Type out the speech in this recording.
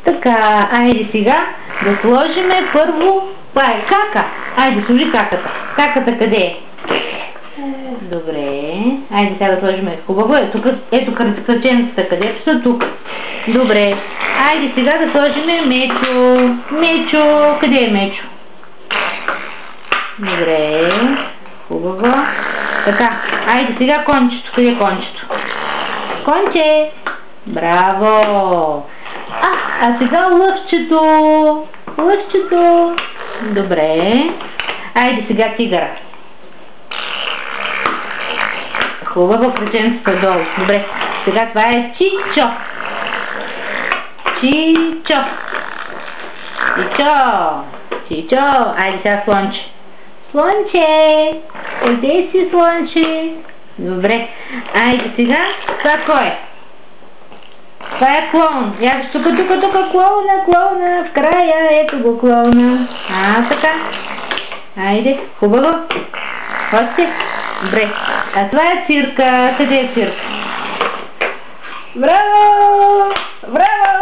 Така, айде сега да сложиме първо... Това е кака. Айде, сложи каката. Каката къде е? Добре. Айде сега да сложим хубаво. Ето кръченцата, където са тук. Добре. Айде сега да сложим Мечо. Мечо. Къде е Мечо? Добре. Хубаво. Така. Айде сега кончето. Къде е кончето? Конче. Браво. А сега лъвчето. Лъвчето. Добре. Айде сега тигъра. Хубаво, кръченцата долу. Добре. Сега това е Чичо. Чичо. Чичо. Чичо. Айде сега слънче. Слънче. Къде си, слънче? Добре. Айде сега. Това кой е? Това е клоун. Я тук, клоуна. В края. Ето го клоуна. Така. Айде. Хубаво. Още. Добре. А това е цирка. Къде е цирка? Браво! Браво!